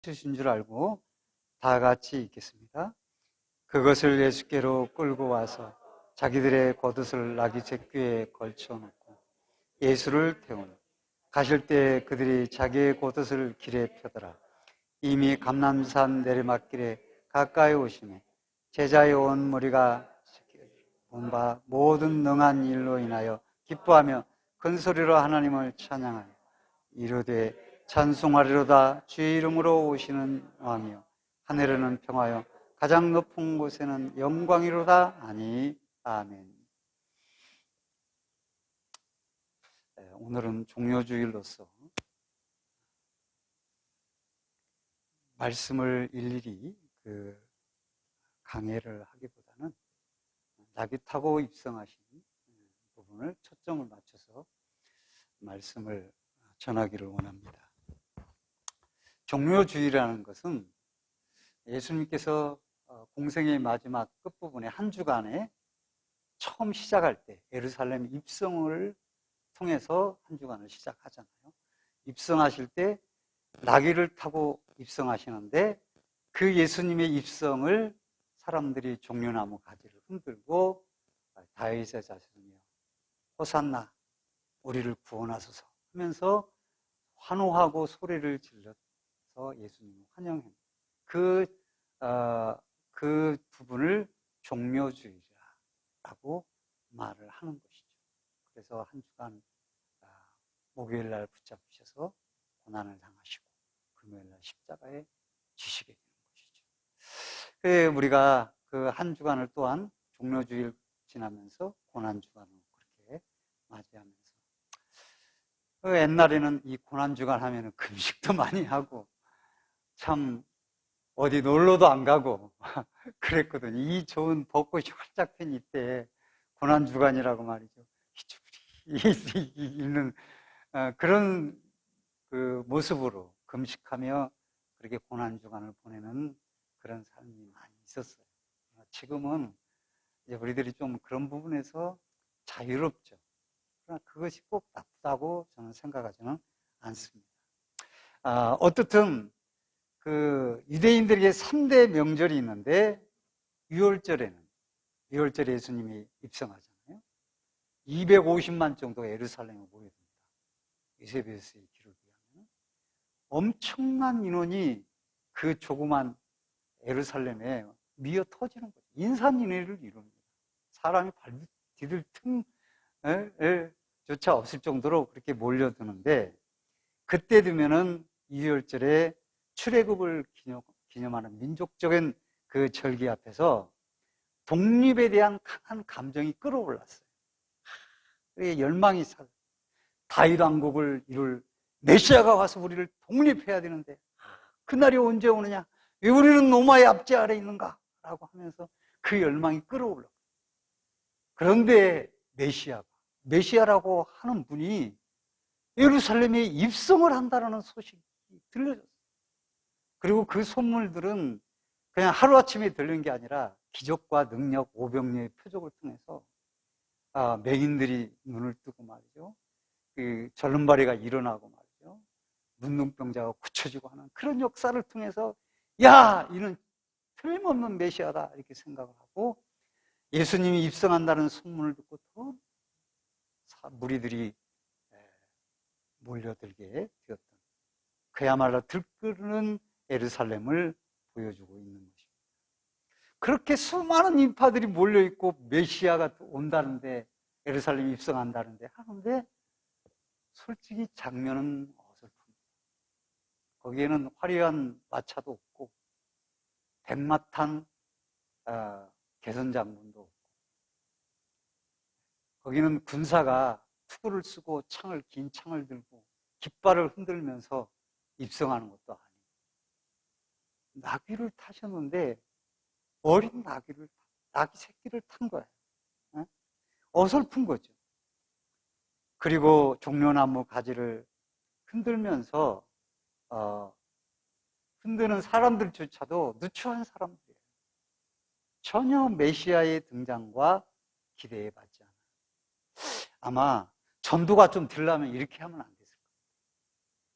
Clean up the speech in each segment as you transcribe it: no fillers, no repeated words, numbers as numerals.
주신 줄 알고 다 같이 읽겠습니다. 그것을 예수께로 끌고 와서 자기들의 겉옷을 나귀 쇳귀에 걸쳐놓고 예수를 태우니 가실 때 그들이 자기의 겉옷을 길에 펴더라. 이미 감람산 내리막길에 가까이 오시매 제자의 온 무리가 본 바 모든 능한 일로 인하여 기뻐하며 큰 소리로 하나님을 찬양하여 이르되 찬송하리로다. 주의 이름으로 오시는 왕이여 하늘에는 평화여 가장 높은 곳에는 영광이로다. 아니 아멘. 오늘은 종료주일로서 말씀을 일일이 강해를 하기보다는 나귀 타고 입성하신 부분을 초점을 맞춰서 말씀을 전하기를 원합니다. 종료주일이라는 것은 예수님께서 공생의 마지막 끝부분에 한 주간에 처음 시작할 때 예루살렘 입성을 통해서 한 주간을 시작하잖아요. 입성하실 때 나귀를 타고 입성하시는데 그 예수님의 입성을 사람들이 종려나무 가지를 흔들고 다윗의 자손이여 호산나 우리를 구원하소서 하면서 환호하고 소리를 질러서 예수님을 환영합니다. 그 부분을 종료주일이라고 말을 하는 것이죠. 그래서 한 주간 목요일 날 붙잡히셔서 고난을 당하시고 금요일 날 십자가에 지시게 되는 것이죠. 우리가 그 한 주간을 또한 종료주일 지나면서 고난주간으로 그렇게 맞이하면서 옛날에는 이 고난주간 하면은 금식도 많이 하고 참 어디 놀러도 안 가고 그랬거든요. 이 좋은 벚꽃이 활짝 핀 이때 고난주간이라고 말이죠. 있는 그런 그 모습으로 금식하며 그렇게 고난주간을 보내는 그런 삶이 많이 있었어요. 지금은 이제 우리들이 좀 그런 부분에서 자유롭죠. 그러나 그것이 꼭 나쁘다고 저는 생각하지는 않습니다. 어떻든 그 유대인들에게 3대 명절이 있는데 6월절에 예수님이 입성하잖아요. 250만 정도가 예루살렘에 모여듭니다. 요세베스의 기록에 의하면 엄청난 인원이 그 조그만 예루살렘에 미어 터지는 거죠. 인산인해를 이룹니다. 사람이 발 디딜 틈조차 없을 정도로 그렇게 몰려드는데 그때 되면은 2월절에 출애굽을 기념하는 민족적인 그 절기 앞에서 독립에 대한 강한 감정이 끌어올랐어요. 열망이 다윗 왕국을 이룰 메시아가 와서 우리를 독립해야 되는데 그날이 언제 오느냐? 왜 우리는 로마의 압제 아래 있는가? 라고 하면서 그 열망이 끌어올랐어요. 그런데 메시아라고 하는 분이 예루살렘에 입성을 한다는 소식이 들려졌어요. 그리고 그 소문들은 그냥 하루아침에 들린 게 아니라 기적과 능력, 오병이의 표적을 통해서 맹인들이 눈을 뜨고 말이죠. 그 절름발이가 일어나고 말이죠. 문둥병자가 고쳐지고 하는 그런 역사를 통해서 이는 틀림없는 메시아다 이렇게 생각을 하고 예수님이 입성한다는 소문을 듣고 또 무리들이 몰려들게 되었던 그야말로 들끓는 예루살렘을 보여주고 있는 것입니다. 그렇게 수많은 인파들이 몰려있고 메시아가 온다는데 예루살렘에 입성한다는데 하는데 솔직히 장면은 어설픕니다. 거기에는 화려한 마차도 없고 백마탄 개선장군도 없고 거기는 군사가 투구를 쓰고 긴 창을 들고 깃발을 흔들면서 입성하는 것도 아니고 나귀를 타셨는데 어린 나귀 새끼를 탄 거예요. 어설픈 거죠. 그리고 종려나무 가지를 흔들면서 흔드는 사람들조차도 누추한 사람들이에요. 전혀 메시아의 등장과 기대에 받지 않아요. 아마 전도가 좀 되려면 이렇게 하면 안 됐을 거예요.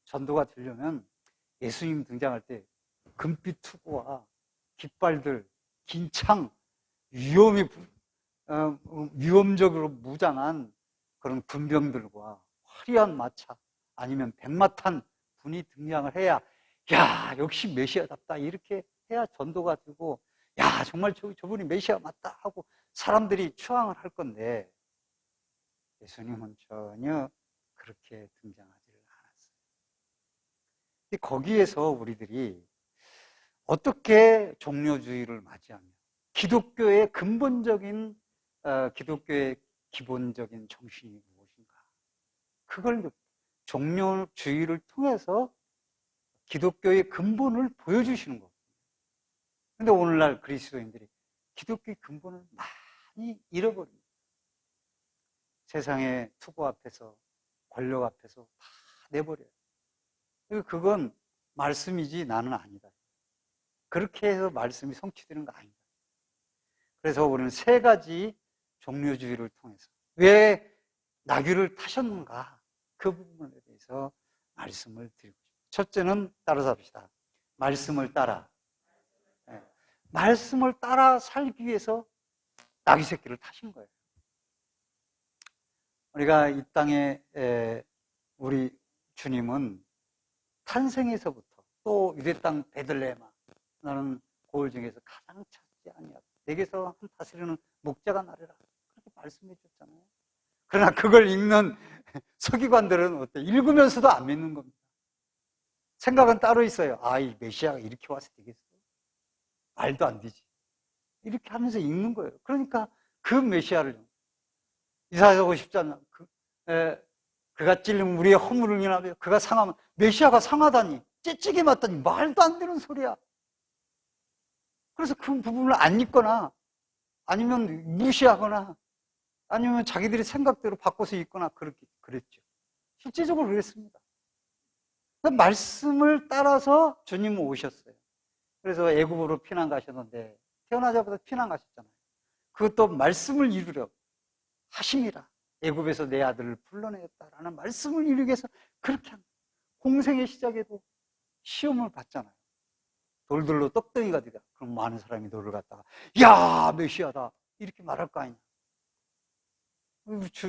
전도가 되려면 예수님 등장할 때 금빛 투구와 깃발들, 긴 창, 위험적으로 무장한 그런 군병들과 화려한 마차 아니면 백마탄 분이 등장을 해야 야 역시 메시아답다 이렇게 해야 전도가 되고 야 정말 저분이 메시아 맞다 하고 사람들이 추앙을 할 건데 예수님은 전혀 그렇게 등장하지를 않았어요. 근데 거기에서 우리들이 어떻게 종료주의를 맞이하며 기독교의 근본적인 기독교의 기본적인 정신이 무엇인가? 그걸 종료주의를 통해서 기독교의 근본을 보여주시는 겁니다. 그런데 오늘날 그리스도인들이 기독교의 근본을 많이 잃어버립니다. 세상의 투구 앞에서 권력 앞에서 다 내버려요. 그건 말씀이지 나는 아니다. 그렇게 해서 말씀이 성취되는 거 아니다. 그래서 우리는 세 가지 종료주의를 통해서 왜 나귀를 타셨는가 그 부분에 대해서 말씀을 드리고 싶습니다. 첫째는 따라서 합시다. 말씀을 따라. 네. 말씀을 따라 살기 위해서 나귀 새끼를 타신 거예요. 우리가 이 땅에 우리 주님은 탄생에서부터 또 유대 땅 베들레헴아 나는 고을 중에서 가장 찾지 아니하다. 내게서 한 다스리는 목자가 나르라. 그렇게 말씀해 줬잖아요. 그러나 그걸 읽는 서기관들은 어때? 읽으면서도 안 믿는 겁니다. 생각은 따로 있어요. 아, 이 메시아가 이렇게 와서 되겠어? 말도 안 되지. 이렇게 하면서 읽는 거예요. 그러니까 그 메시아를 이사야 50장 그가 찔리면 우리의 허물을 인하며 그가 상하면 메시아가 상하다니 찌찌개 맞다니 말도 안 되는 소리야. 그래서 그 부분을 안 읽거나 아니면 무시하거나 아니면 자기들이 생각대로 바꿔서 읽거나 그랬죠. 실제적으로 그랬습니다. 말씀을 따라서 주님은 오셨어요. 그래서 애굽으로 피난 가셨는데 태어나자마자 피난 가셨잖아요. 그것도 말씀을 이루려 하심이라. 애굽에서 내 아들을 불러내었다라는 말씀을 이루기 위해서 그렇게 합니다. 공생의 시작에도 시험을 받잖아요. 돌들로 떡덩이가 되다. 그럼 많은 사람이 돌을 갖다가 야 메시아다 이렇게 말할 거 아니냐.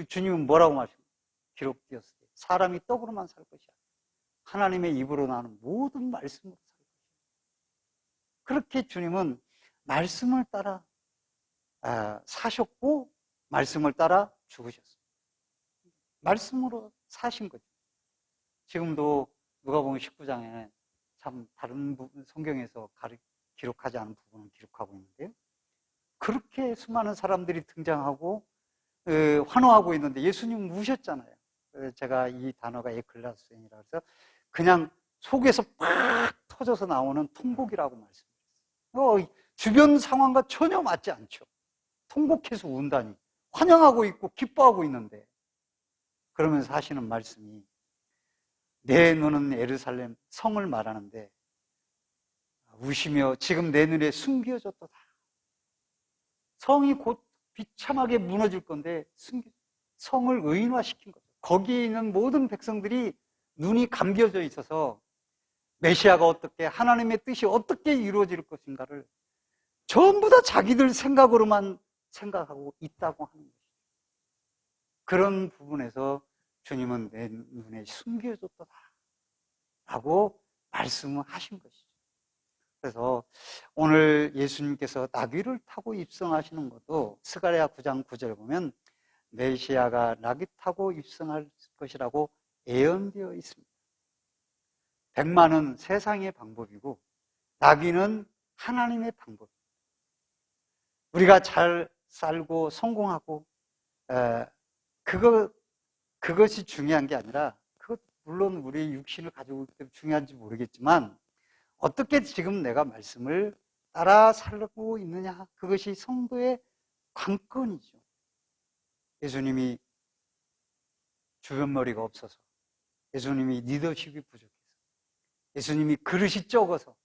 주님은 뭐라고 말씀하십니까? 기록되었을 때 사람이 떡으로만 살 것이야. 하나님의 입으로 나오는 모든 말씀으로 살 것이야. 그렇게 주님은 말씀을 따라 사셨고 말씀을 따라 죽으셨어요. 말씀으로 사신 거죠. 지금도 누가복음 19장에 참 다른 부분 성경에서 기록하지 않은 부분을 기록하고 있는데요. 그렇게 수많은 사람들이 등장하고 환호하고 있는데 예수님은 우셨잖아요. 제가 이 단어가 에클라스엔이라고 해서 그냥 속에서 팍 터져서 나오는 통곡이라고 말씀드렸어요. 주변 상황과 전혀 맞지 않죠. 통곡해서 운다니 환영하고 있고 기뻐하고 있는데 그러면서 하시는 말씀이 내 눈은 예루살렘 성을 말하는데 우시며 지금 내 눈에 숨겨졌도다. 성이 곧 비참하게 무너질 건데 성을 의인화시킨 거죠. 거기에 있는 모든 백성들이 눈이 감겨져 있어서 메시아가 어떻게 하나님의 뜻이 어떻게 이루어질 것인가를 전부 다 자기들 생각으로만 생각하고 있다고 하는 것이죠. 그런 부분에서 주님은 내 눈에 숨겨졌도다 라고 말씀을 하신 것이죠. 그래서 오늘 예수님께서 나귀를 타고 입성하시는 것도 스가랴 9장 9절 보면 메시아가 나귀 타고 입성할 것이라고 예언되어 있습니다. 백마는 세상의 방법이고 나귀는 하나님의 방법입니다. 우리가 잘 살고 성공하고 그것이 중요한 게 아니라 물론 우리 육신을 가지고 있기 때문에 중요한지 모르겠지만 어떻게 지금 내가 말씀을 따라 살고 있느냐 그것이 성도의 관건이죠. 예수님이 주변머리가 없어서 예수님이 리더십이 부족해서 예수님이 그릇이 적어서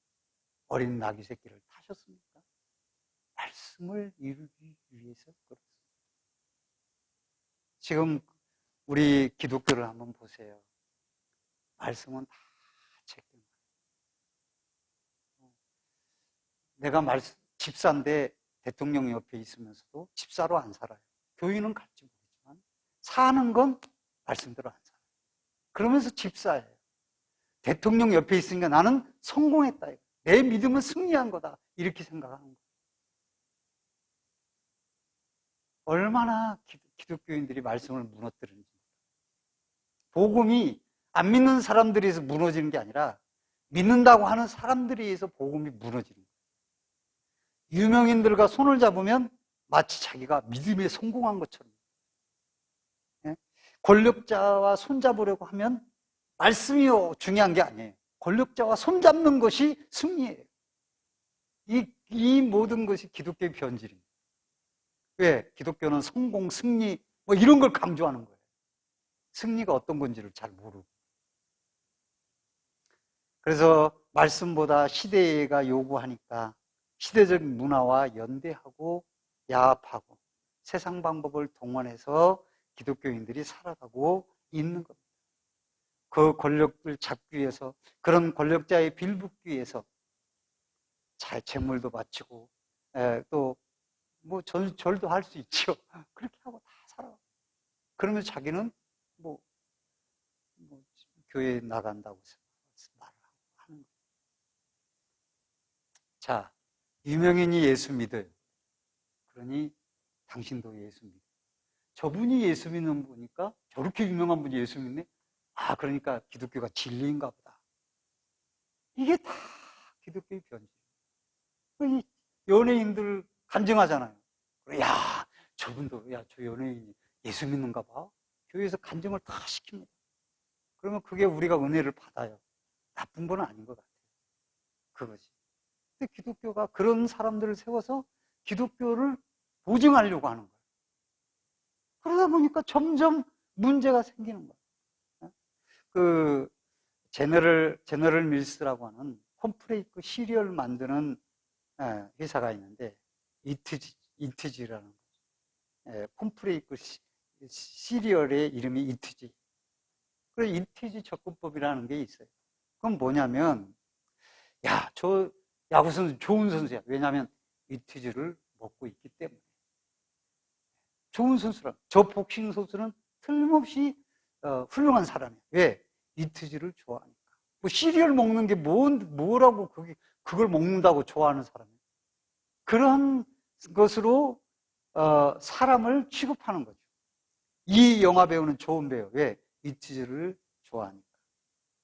어린 나귀 새끼를 타셨습니까? 말씀을 이루기 위해서 그렇습니다. 지금 우리 기독교를 한번 보세요. 말씀은 다 책임. 내가 집사인데 대통령 옆에 있으면서도 집사로 안 살아요. 교인은 갈지 모르지만 사는 건 말씀대로 안 살아요. 그러면서 집사예요. 대통령 옆에 있으니까 나는 성공했다. 내 믿음은 승리한 거다. 이렇게 생각하는 거예요. 얼마나 기독교인들이 말씀을 무너뜨리는지. 복음이 안 믿는 사람들에 의해서 무너지는 게 아니라 믿는다고 하는 사람들에 의해서 복음이 무너지는 거예요. 유명인들과 손을 잡으면 마치 자기가 믿음에 성공한 것처럼. 권력자와 손잡으려고 하면 말씀이 중요한 게 아니에요. 권력자와 손잡는 것이 승리예요. 이 모든 것이 기독교의 변질입니다. 왜? 기독교는 성공, 승리 뭐 이런 걸 강조하는 거예요. 승리가 어떤 건지를 잘 모르고. 그래서 말씀보다 시대가 요구하니까 시대적 문화와 연대하고 야합하고 세상 방법을 동원해서 기독교인들이 살아가고 있는 겁니다. 그 권력을 잡기 위해서, 그런 권력자의 빌붙기 위해서 재물도 바치고 또 뭐 절도 할 수 있죠. 그렇게 하고 다 살아. 그러면 자기는 뭐 교회에 나간다고 말을 하는 거예요. 자, 유명인이 예수 믿어요. 그러니 당신도 예수 믿어. 저분이 예수 믿는 분이니까 저렇게 유명한 분이 예수 믿네? 아, 그러니까 기독교가 진리인가 보다. 이게 다 기독교의 변질. 이 연예인들 간증하잖아요. 야, 저분도, 야, 저 연예인이 예수 믿는가 봐. 교회에서 간증을 다 시킵니다. 그러면 그게 우리가 은혜를 받아요. 나쁜 건 아닌 것 같아요. 그거지. 근데 기독교가 그런 사람들을 세워서 기독교를 보증하려고 하는 거예요. 그러다 보니까 점점 문제가 생기는 거예요. 그 제너럴 밀스라고 하는 콘프레이크 시리얼 만드는 회사가 있는데 이트지라는 거죠. 콘프레이크 시리얼의 이름이 이트지. 그래서 이트지 접근법이라는 게 있어요. 그건 뭐냐면, 야, 저 야구 선수 좋은 선수야. 왜냐하면 이트지를 먹고 있기 때문에. 좋은 선수라. 저 복싱 선수는 틀림없이 훌륭한 사람이에요. 왜? 이트지를 좋아하니까. 뭐 시리얼 먹는 게 뭐라고 그걸 먹는다고 좋아하는 사람이에요. 그런 것으로 사람을 취급하는 거죠. 이 영화 배우는 좋은 배우. 왜? 이트지를 좋아하니까.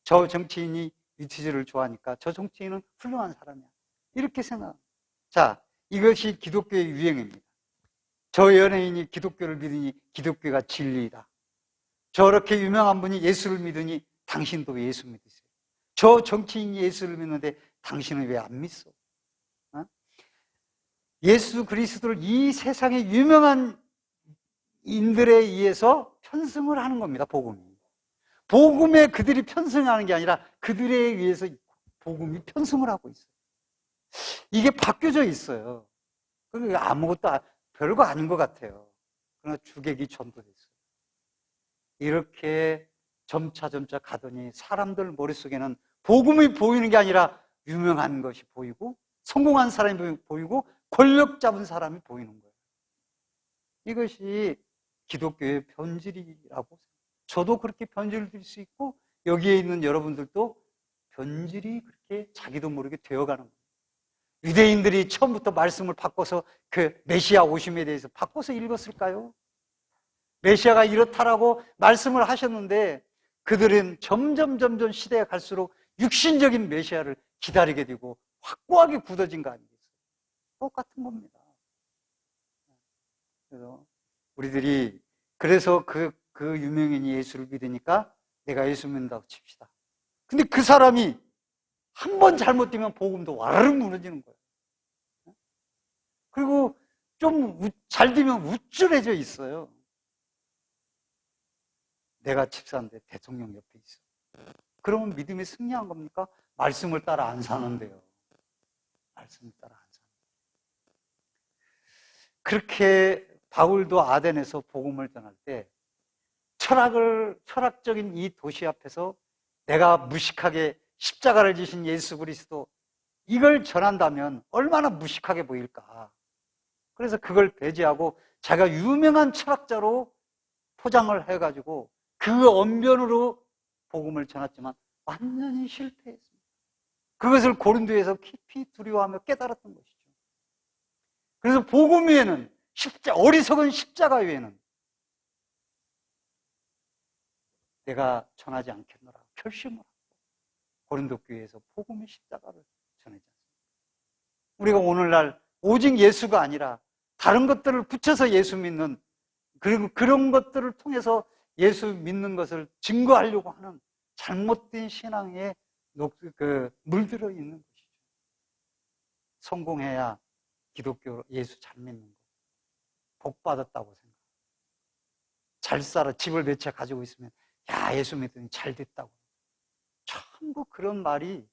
저 정치인이 이트지를 좋아하니까 저 정치인은 훌륭한 사람이야. 이렇게 생각합니다. 자, 이것이 기독교의 유행입니다. 저 연예인이 기독교를 믿으니 기독교가 진리이다. 저렇게 유명한 분이 예수를 믿으니 당신도 예수 믿으세요. 저 정치인이 예수를 믿는데 당신은 왜 안 믿어? 예수 그리스도를 이 세상의 유명한 인들에 의해서 편승을 하는 겁니다. 복음에 그들이 편승하는 게 아니라 그들에 의해서 복음이 편승을 하고 있어요. 이게 바뀌어져 있어요. 아무것도 별거 아닌 것 같아요. 그러나 주객이 전도됐어요. 이렇게 점차 가더니 사람들 머릿속에는 복음이 보이는 게 아니라 유명한 것이 보이고 성공한 사람이 보이고 권력 잡은 사람이 보이는 거예요. 이것이 기독교의 변질이라고. 저도 그렇게 변질될 수 있고 여기에 있는 여러분들도 변질이 그렇게 자기도 모르게 되어가는 거예요. 유대인들이 처음부터 말씀을 바꿔서 그 메시아 오심에 대해서 바꿔서 읽었을까요? 메시아가 이렇다라고 말씀을 하셨는데 그들은 점점 시대가 갈수록 육신적인 메시아를 기다리게 되고 확고하게 굳어진 거 아니겠어요? 똑같은 겁니다. 그래서 우리들이 그래서 그 유명인이 예수를 믿으니까 내가 예수 믿는다고 칩시다. 근데 그 사람이 한 번 잘못되면 복음도 와르르 무너지는 거예요. 그리고 좀 잘 되면 우쭐해져 있어요. 내가 집사인데 대통령 옆에 있어. 그러면 믿음이 승리한 겁니까? 말씀을 따라 안 사는데요. 말씀을 따라 안 사는. 그렇게 바울도 아덴에서 복음을 전할 때 철학적인 이 도시 앞에서 내가 무식하게 십자가를 지신 예수 그리스도 이걸 전한다면 얼마나 무식하게 보일까. 그래서 그걸 배제하고 자기가 유명한 철학자로 포장을 해가지고 그 언변으로 복음을 전했지만 완전히 실패했습니다. 그것을 고린도에서 깊이 두려워하며 깨달았던 것이죠. 그래서 복음 외에는 어리석은 십자가 외에는 내가 전하지 않겠노라 결심을 하고 고린도 교회에서 복음의 십자가를 전하지 않습니다. 우리가 오늘날 오직 예수가 아니라 다른 것들을 붙여서 예수 믿는, 그리고 그런 것들을 통해서 예수 믿는 것을 증거하려고 하는 잘못된 신앙에 물들어 있는 것이죠. 성공해야 기독교 예수 잘 믿는 거, 복 받았다고 생각. 잘 살아, 집을 몇 채 가지고 있으면 야, 예수 믿더니 잘 됐다고. 전부 그런 말이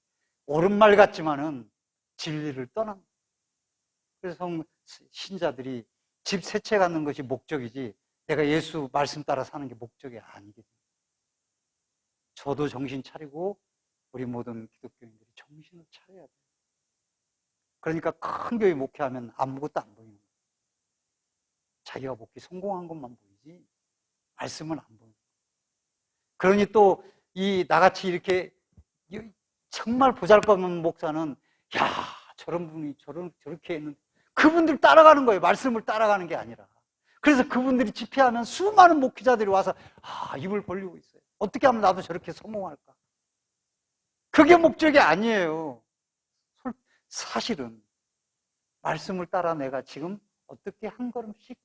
옳은 말 같지만은 진리를 떠난 거예요. 그래서 신자들이 집 세 채 갖는 것이 목적이지 내가 예수 말씀 따라 사는 게 목적이 아니거든요. 저도 정신 차리고 우리 모든 기독교인들이 정신을 차려야 돼요. 그러니까 큰 교회 목회하면 아무것도 안 보이는 거예요. 자기가 목회 성공한 것만 보이지 말씀은 안 보이는 거예요. 그러니 또 나같이 이렇게 정말 보잘것없는 목사는 야, 저런 분이 저렇게 했는데 그분들 따라가는 거예요. 말씀을 따라가는 게 아니라. 그래서 그분들이 집회하면 수많은 목회자들이 와서 입을 벌리고 있어요. 어떻게 하면 나도 저렇게 성공할까? 그게 목적이 아니에요. 사실은 말씀을 따라 내가 지금 어떻게 한 걸음씩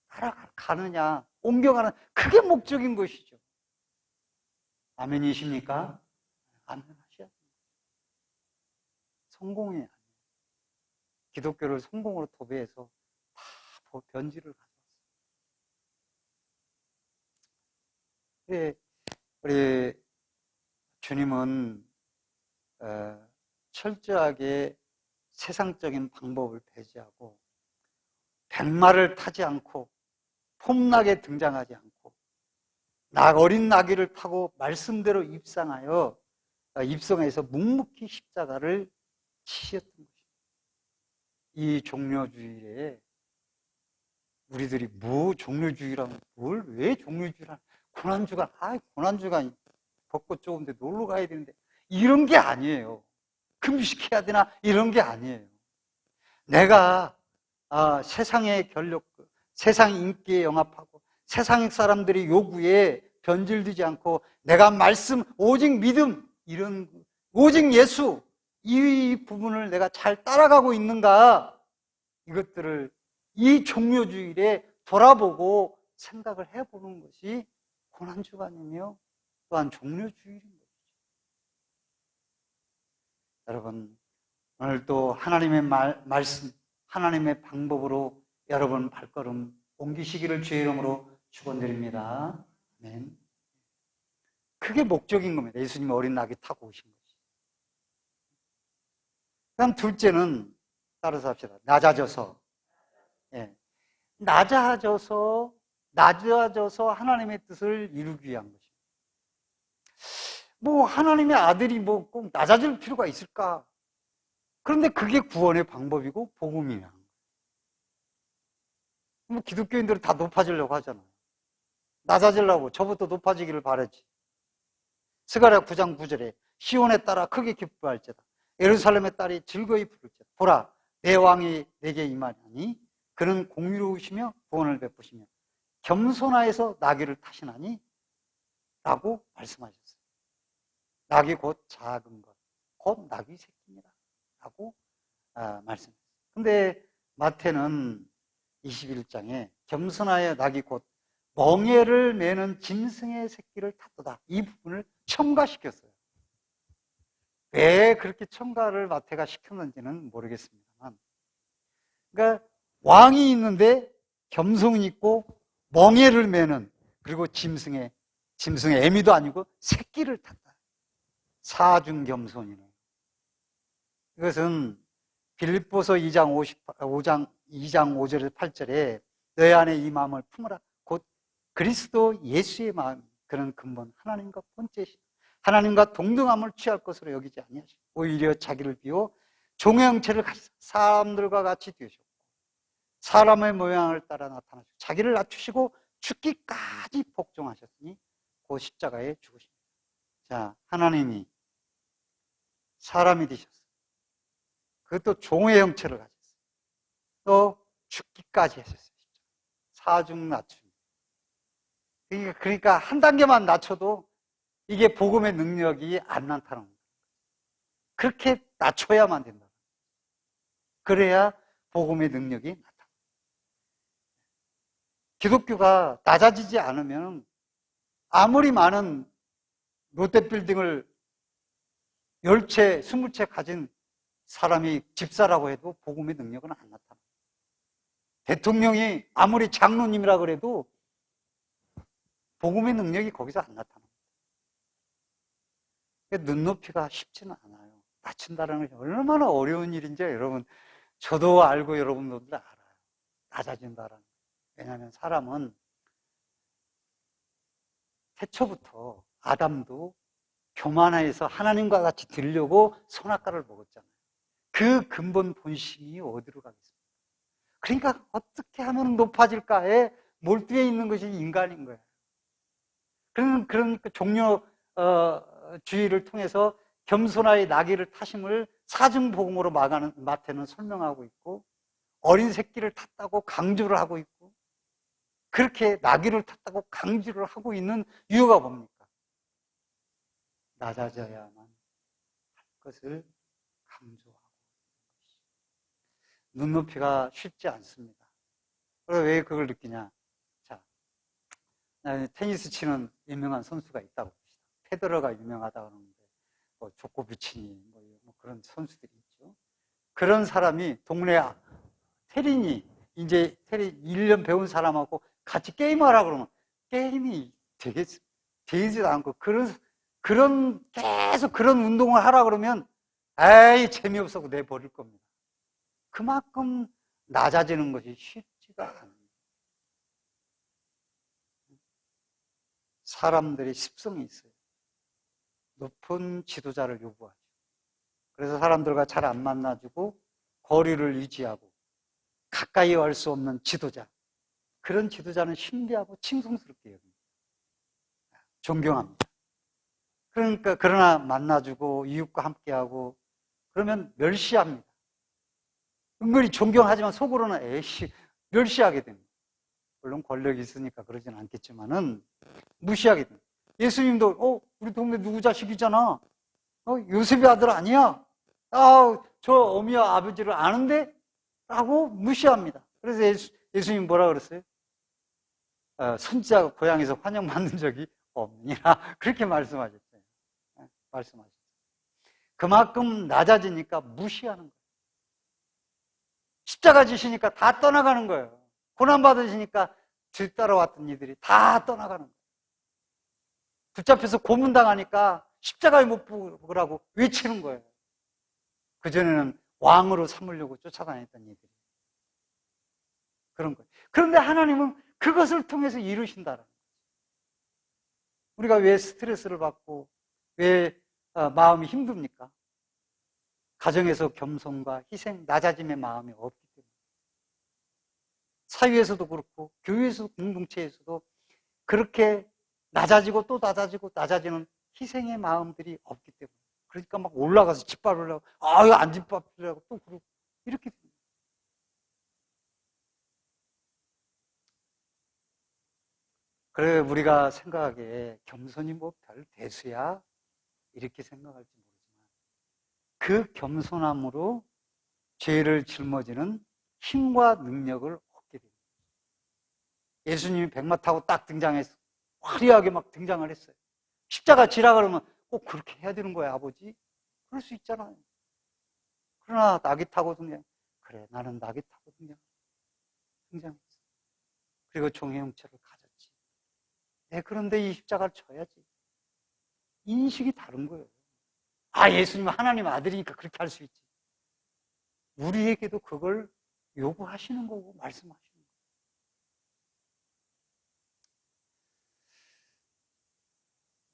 따라가느냐, 옮겨가는, 그게 목적인 것이죠. 아멘이십니까? 아멘 하셔야 돼요. 성공이 아니에요. 기독교를 성공으로 도배해서 다 변질을 가져왔어요. 우리 주님은 철저하게 세상적인 방법을 배제하고 백마를 타지 않고 폼나게 등장하지 않고 어린 나귀를 타고 말씀대로 입성해서 묵묵히 십자가를 지셨던 것입니다. 이 종료주일에 우리들이 종료주일하면 왜 종료주일하는, 고난주간 벚꽃 좋은데 놀러 가야 되는데 이런 게 아니에요. 금식해야 되나 이런 게 아니에요. 내가 세상의 권력, 세상 인기에 영합하고 세상 사람들이 요구에 변질되지 않고 내가 말씀, 오직 믿음, 오직 예수, 이 부분을 내가 잘 따라가고 있는가, 이것들을 이 종료주일에 돌아보고 생각을 해보는 것이 고난주간이며 또한 종료주일인 것이죠. 여러분, 오늘 또 하나님의 말씀, 하나님의 방법으로 여러분 발걸음 옮기시기를 주의 이름으로 축원드립니다. 아멘. 그게 목적인 겁니다. 예수님이 어린 나귀 타고 오신 것이. 그다음 둘째는 따라서 합시다. 낮아져서. 예. 낮아져서 하나님의 뜻을 이루기 위한 것입니다. 하나님의 아들이 꼭 낮아질 필요가 있을까? 그런데 그게 구원의 방법이고 복음이야. 기독교인들은 다 높아지려고 하잖아요. 낮아지려고 저부터 높아지기를 바라지. 스가랴 9장 9절에 시온에 따라 크게 기뻐할지다. 예루살렘의 딸이 즐거이 부를지다. 보라, 내 왕이 내게 임하니 그는 공의로우시며 구원을 베푸시며 겸손하여서 나귀를 타시나니 라고 말씀하셨어요. 나귀 곧 작은 것, 곧 나귀 새끼니라 라고 말씀했어요. 근데 마태는 21장에 겸손하여 나귀 곧 멍에를 매는 짐승의 새끼를 탔도다, 이 부분을 첨가시켰어요. 왜 그렇게 첨가를 마태가 시켰는지는 모르겠습니다만, 그러니까 왕이 있는데 겸손이 있고 멍에를 매는, 그리고 짐승의 애미도 아니고 새끼를 탔다. 사중 겸손이네. 이것은 빌립보서 2장 5절에서 8절에 너희 안에 이 마음을 품으라. 곧 그리스도 예수의 마음. 그는 근본 하나님과 번째시다. 하나님과 동등함을 취할 것으로 여기지 아니하시고 오히려 자기를 비워 종의 형체를 가지고 사람들과 같이 되셨고 사람의 모양을 따라 나타나시고 자기를 낮추시고 죽기까지 복종하셨으니 그 십자가에 죽으십니다. 자, 하나님이 사람이 되셨어요. 그것도 종의 형체를 가졌어요. 또 죽기까지 하셨어요. 사중 낮춤. 그러니까 한 단계만 낮춰도 이게 복음의 능력이 안 나타나는 거예요. 그렇게 낮춰야만 된다. 그래야 복음의 능력이 나타납니다. 기독교가 낮아지지 않으면 아무리 많은 롯데빌딩을 10채, 20채 가진 사람이 집사라고 해도 복음의 능력은 안 나타납니다. 대통령이 아무리 장로님이라 그래도 복음의 능력이 거기서 안 나타납니다. 눈높이가 쉽지는 않아요. 낮춘다는 것이 얼마나 어려운 일인지 여러분, 저도 알고 여러분들도 알아요. 낮아진다라는. 왜냐하면 사람은 태초부터 아담도 교만해서 하나님과 같이 되려고 선악과를 먹었잖아요. 그 근본 본심이 어디로 가겠습니까? 그러니까 어떻게 하면 높아질까에 몰두해 있는 것이 인간인 거예요. 그러니까 종료주의를 통해서 겸손하의 나귀를 타심을 사중복음으로 마태는 설명하고 있고 어린 새끼를 탔다고 강조를 하고 있고 그렇게 나귀를 탔다고 강조를 하고 있는 이유가 뭡니까? 낮아져야만 할 것을 강조하고 눈높이가 쉽지 않습니다. 그래서 왜 그걸 느끼냐? 자, 테니스 치는 유명한 선수가 있다고 봅시다. 페더러가 유명하다고 하는데 뭐 조코비치니 뭐 그런 선수들이 있죠. 그런 사람이 동네 테린이 이제 테린 1년 배운 사람하고 같이 게임하라 그러면 게임이 되지도 않고 계속 그런 운동을 하라 그러면 에이 재미없어고 내버릴 겁니다. 그만큼 낮아지는 것이 쉽지가 않아요. 사람들의 습성이 있어요. 높은 지도자를 요구하죠. 그래서 사람들과 잘 안 만나주고 거리를 유지하고 가까이 갈 수 없는 지도자. 그런 지도자는 신비하고 칭송스럽게 여깁니다. 존경합니다. 그러나 만나주고 이웃과 함께하고 그러면 멸시합니다. 은근히 존경하지만 속으로는 멸시하게 됩니다. 물론 권력이 있으니까 그러진 않겠지만은 무시하게 됩니다. 예수님도 우리 동네 누구 자식이잖아. 요셉의 아들 아니야? 저 어미와 아버지를 아는데? 라고 무시합니다. 그래서 예수님 뭐라 그랬어요? 선지자가 고향에서 환영받는 적이 없느니라 그렇게 말씀하셨어요. 말씀하셨어요. 그만큼 낮아지니까 무시하는 거예요. 십자가 지시니까 다 떠나가는 거예요. 고난받으시니까 뒤따라왔던 이들이 다 떠나가는 거예요. 붙잡혀서 고문당하니까 십자가에 못 박으라고 외치는 거예요. 그전에는 왕으로 삼으려고 쫓아다녔던 이들이. 그런 거예요. 그런데 하나님은 그것을 통해서 이루신다는 거예요. 우리가 왜 스트레스를 받고 왜 마음이 힘듭니까? 가정에서 겸손과 희생, 낮아짐의 마음이 없기 때문에. 사회에서도 그렇고 교회에서도 공동체에서도 그렇게 낮아지고 또 낮아지는 희생의 마음들이 없기 때문에. 그러니까 막 올라가서 짓밟으려고 이거 안 짓밟으려고 또 그러고 이렇게 됩니다. 그래 우리가 생각하기에 겸손이 뭐 별 대수야 이렇게 생각할지 모르지만 그 겸손함으로 죄를 짊어지는 힘과 능력을 얻게 됩니다. 예수님이 백마 타고 딱 등장해서 화려하게 막 등장을 했어요. 십자가 지라 그러면 꼭 그렇게 해야 되는 거야 아버지? 그럴 수 있잖아요. 그러나 나귀 타고 그래 나는 나귀 타고 등장했어. 그리고 종의 형체를 가졌지. 그런데 이 십자가를 져야지. 인식이 다른 거예요. 예수님은 하나님 아들이니까 그렇게 할 수 있지. 우리에게도 그걸 요구하시는 거고 말씀하시는 거예요.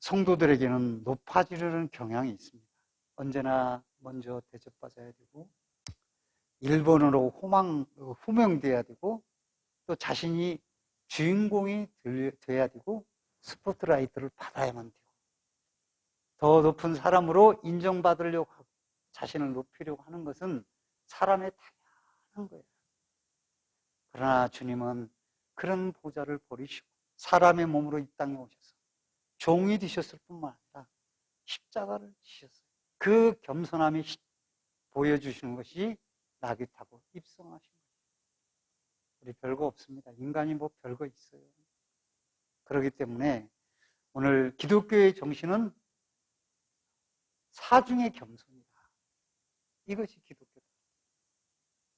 성도들에게는 높아지려는 경향이 있습니다. 언제나 먼저 대접받아야 되고, 일본어로 호명돼야 되고, 또 자신이 주인공이 돼야 되고, 스포트라이트를 받아야만 되고, 더 높은 사람으로 인정받으려고 하고, 자신을 높이려고 하는 것은 사람의 당연한 거예요. 그러나 주님은 그런 보좌를 버리시고 사람의 몸으로 이 땅에 오셔서 종이 되셨을 뿐만 아니라 십자가를 지셨어요. 그 겸손함이 보여주시는 것이 낙이 타고 입성하신 거예요. 우리 별거 없습니다. 인간이 뭐 별거 있어요. 그렇기 때문에 오늘 기독교의 정신은 사중의 겸손이다. 이것이 기독교다.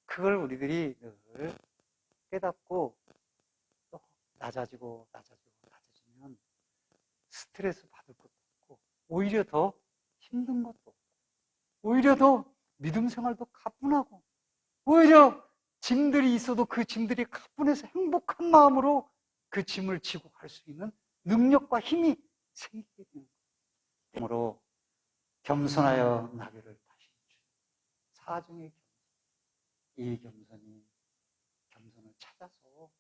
그걸 우리들이 늘 깨닫고 또 낮아지면 스트레스 받을 것도 없고, 오히려 더 힘든 것도 없고, 오히려 더 믿음 생활도 가뿐하고, 오히려 짐들이 있어도 그 짐들이 가뿐해서 행복한 마음으로 그 짐을 지고 갈 수 있는 능력과 힘이 생기게 되는 거예요. 그러므로 겸손하여 나귀를 타신 주, 사중의 겸손, 이 겸손을 찾아서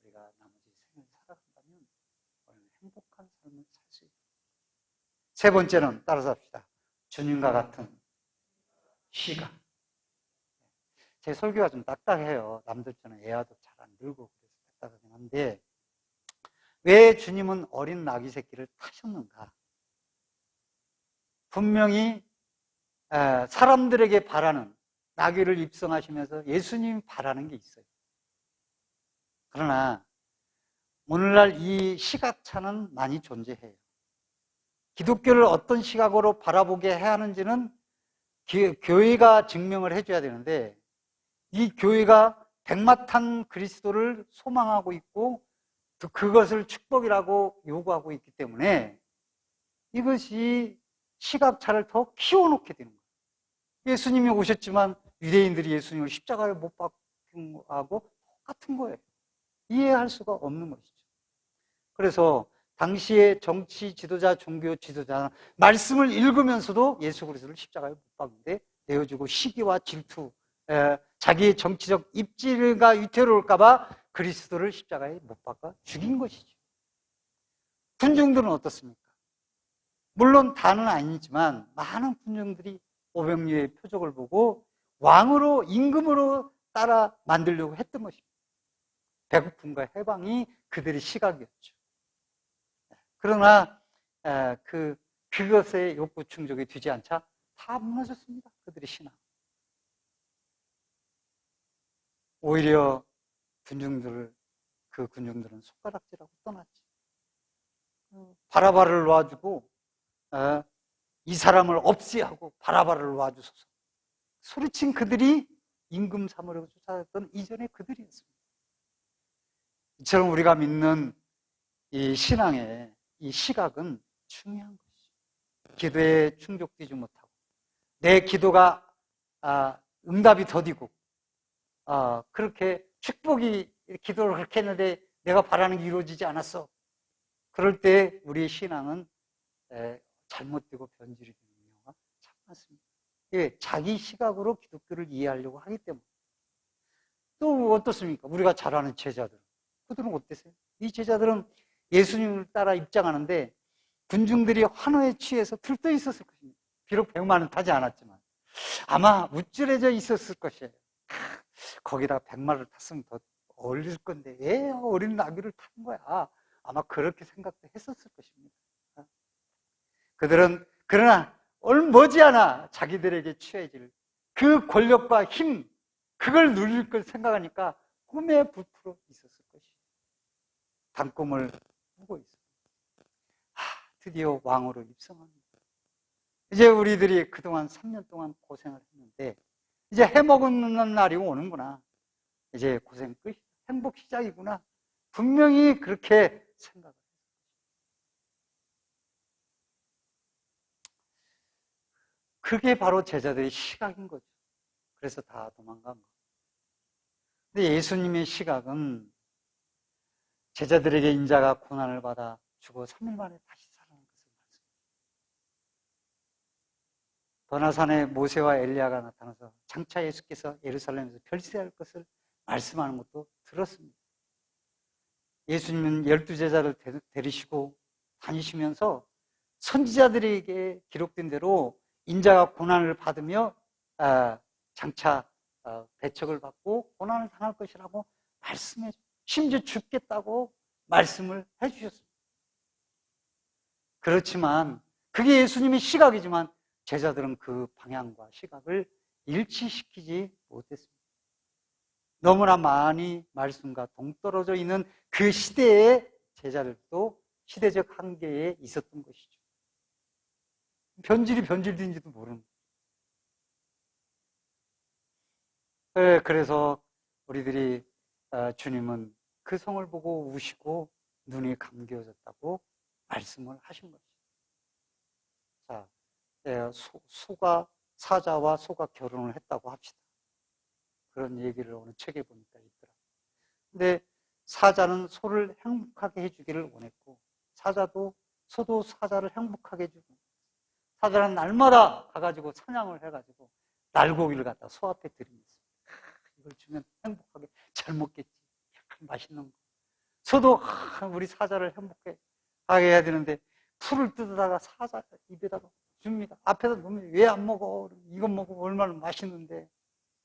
우리가 나머지 생을 살아간다면 오늘 행복한 삶을 살 수 있다. 세 번째는 따라서 합시다. 주님과 같은 시각. 제 설교가 좀 딱딱해요. 남들처럼 애화도 잘 안 들고 그래서 딱딱하긴 한데, 왜 주님은 어린 나귀 새끼를 타셨는가? 분명히 사람들에게 바라는, 나귀를 입성하시면서 예수님이 바라는 게 있어요. 그러나 오늘날 이 시각차는 많이 존재해요. 기독교를 어떤 시각으로 바라보게 해야 하는지는 교회가 증명을 해줘야 되는데, 이 교회가 백마탄 그리스도를 소망하고 있고 그것을 축복이라고 요구하고 있기 때문에 이것이 시각차를 더 키워놓게 되는 거예요. 예수님이 오셨지만 유대인들이 예수님을 십자가를 못 박힌 거하고 똑같은 거예요. 이해할 수가 없는 것이죠. 그래서 당시의 정치 지도자, 종교 지도자는 말씀을 읽으면서도 예수 그리스도를 십자가에 못 박는데 내어주고, 시기와 질투, 자기의 정치적 입지가 위태로울까봐 그리스도를 십자가에 못 박아 죽인 것이죠. 군중들은 어떻습니까? 물론 다는 아니지만 많은 군중들이 오병이어의 표적을 보고 왕으로, 임금으로 따라 만들려고 했던 것입니다. 배고픔과 해방이 그들의 시각이었죠. 그러나 그것에 욕구 충족이 되지 않자 다 무너졌습니다. 그들의 신앙. 오히려 그 군중들은 손가락질하고 떠났지. 바라바를 놔주고, 이 사람을 없애하고 바라바를 놔주소서 소리친 그들이 임금 삼으려고 쫓아왔던 이전의 그들이었습니다. 이처럼 우리가 믿는 이 신앙의 이 시각은 중요한 것이죠. 기도에 충족되지 못하고 내 기도가 응답이 더디고 그렇게 축복이, 기도를 그렇게 했는데 내가 바라는 게 이루어지지 않았어. 그럴 때 우리의 신앙은 잘못되고 변질이 되는 경우가 참 많습니다. 예, 자기 시각으로 기독교를 이해하려고 하기 때문에. 또 어떻습니까? 우리가 잘 아는 제자들, 그들은 어땠어요? 이 제자들은 예수님을 따라 입장하는데 군중들이 환호에 취해서 들떠 있었을 것입니다. 비록 100마는 타지 않았지만 아마 우쭐해져 있었을 것이에요. 거기다 100마를 탔으면 더 어울릴 건데 왜 어린 나귀를 타는 거야? 아마 그렇게 생각도 했었을 것입니다. 그들은 그러나 머지않아 자기들에게 취해질 그 권력과 힘, 그걸 누릴 걸 생각하니까 꿈에 부풀어 있었을 것이에요. 단꿈을 꾸고 있어요. 드디어 왕으로 입성합니다. 이제 우리들이 그동안 3년 동안 고생을 했는데 이제 해먹는 날이 오는구나. 이제 고생 끝, 행복 시작이구나. 분명히 그렇게 생각을 했어요. 그게 바로 제자들의 시각인 거죠. 그래서 다 도망간 거. 근데 예수님의 시각은 제자들에게 인자가 고난을 받아 죽어 3일 만에 다시 살아난 것을 말씀합니다. 번화산에 모세와 엘리야가 나타나서 장차 예수께서 예루살렘에서 별세할 것을 말씀하는 것도 들었습니다. 예수님은 12제자를 데리시고 다니시면서 선지자들에게 기록된 대로 인자가 고난을 받으며 장차 배척을 받고 고난을 당할 것이라고 말씀해 주셨습니다. 심지어 죽겠다고 말씀을 해주셨습니다. 그렇지만 그게 예수님의 시각이지만 제자들은 그 방향과 시각을 일치시키지 못했습니다. 너무나 많이 말씀과 동떨어져 있는 그 시대의 제자들도 시대적 한계에 있었던 것이죠. 변질이 변질된지도 모르는 거예요. 그래서 우리들이 주님은 그 성을 보고 우시고 눈이 감겨졌다고 말씀을 하신 거죠. 자, 소가 사자와 소가 결혼을 했다고 합시다. 그런 얘기를 어느 책에 보니까 있더라고요. 근데 사자는 소를 행복하게 해주기를 원했고 소도 사자를 행복하게 해주고, 사자는 날마다 가가지고 사냥을 해가지고 날고기를 갖다 소 앞에 들이면서 이걸 주면 행복하게 잘 먹겠지, 맛있는 거. 소도 우리 사자를 행복하게 해야 되는데 풀을 뜯어다가 사자 입에다가 줍니다. 앞에다 놓으면 왜 안 먹어? 이거 먹으면 얼마나 맛있는데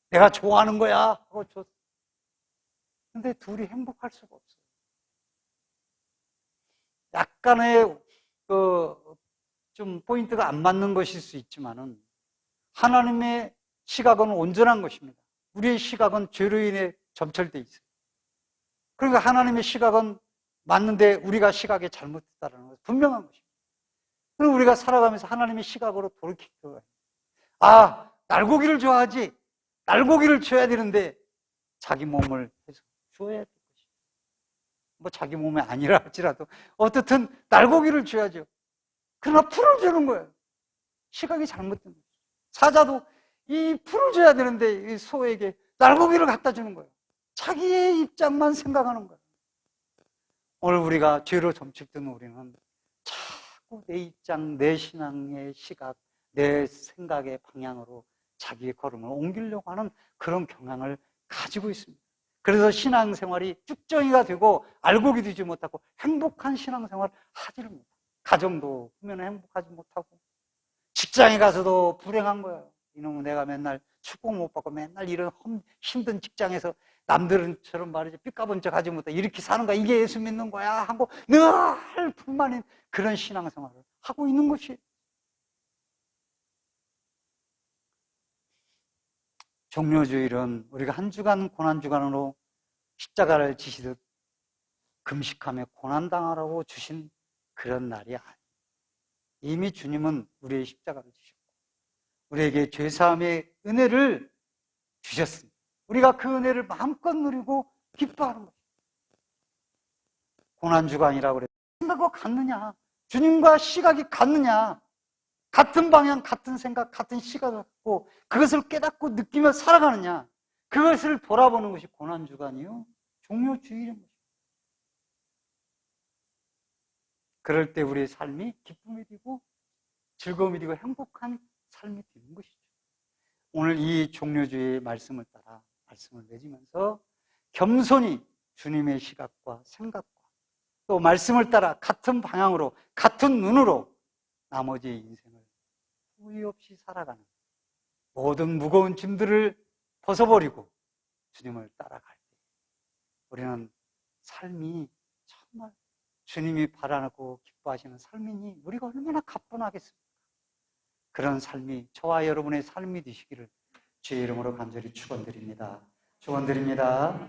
내가 좋아하는 거야 하고 줬어. 근데 둘이 행복할 수가 없어요. 약간의 좀 포인트가 안 맞는 것일 수 있지만은 하나님의 시각은 온전한 것입니다. 우리의 시각은 죄로 인해 점철되어 있어요. 그러니까 하나님의 시각은 맞는데 우리가 시각에 잘못했다는 것은 분명한 것입니다. 그럼 우리가 살아가면서 하나님의 시각으로 돌이켜야 해요. 날고기를 좋아하지. 날고기를 줘야 되는데 자기 몸을 해서 줘야 될 것이죠. 뭐 자기 몸이 아니라 할지라도 어떻든 날고기를 줘야죠. 그러나 풀을 주는 거예요. 시각이 잘못된 거예요. 사자도 이 풀을 줘야 되는데 이 소에게 날고기를 갖다 주는 거예요. 자기의 입장만 생각하는 거예요. 오늘 우리가 죄로 점찍던 우리는 자꾸 내 입장, 내 신앙의 시각, 내 생각의 방향으로 자기의 걸음을 옮기려고 하는 그런 경향을 가지고 있습니다. 그래서 신앙생활이 쭉정이가 되고 알곡이 되지 못하고 행복한 신앙생활을 하지를 못하고, 가정도 보면 행복하지 못하고, 직장에 가서도 불행한 거예요. 이놈은 내가 맨날 축복 못 받고 맨날 이런 힘든 직장에서 남들은처럼 말이지 삐까본 척 하지 못하고 이렇게 사는 거야. 이게 예수 믿는 거야 하고 늘 불만인 그런 신앙생활을 하고 있는 것이, 종료주일은 우리가 한 주간 고난주간으로 십자가를 지시듯 금식하며 고난당하라고 주신 그런 날이 아니에요. 이미 주님은 우리의 십자가를 지셨고 우리에게 죄사함의 은혜를 주셨습니다. 우리가 그 은혜를 마음껏 누리고 기뻐하는 것입니다. 고난주간이라고 그래서 생각과 같느냐? 주님과 시각이 같느냐? 같은 방향, 같은 생각, 같은 시각을 갖고 그것을 깨닫고 느끼며 살아가느냐? 그것을 돌아보는 것이 고난주간이요, 종료주일인 것입니다. 그럴 때 우리의 삶이 기쁨이 되고 즐거움이 되고 행복한 삶이 되는 것이죠. 오늘 이 종료주의 말씀을 따라 말씀을 맺으면서 겸손히 주님의 시각과 생각과 또 말씀을 따라 같은 방향으로 같은 눈으로 나머지 인생을 후회 없이 살아가는, 모든 무거운 짐들을 벗어버리고 주님을 따라갈 때 우리는 삶이 정말 주님이 바라고 기뻐하시는 삶이니 우리가 얼마나 가뿐하겠습니까? 그런 삶이 저와 여러분의 삶이 되시기를 주의 이름으로 간절히 축원드립니다. 축원드립니다.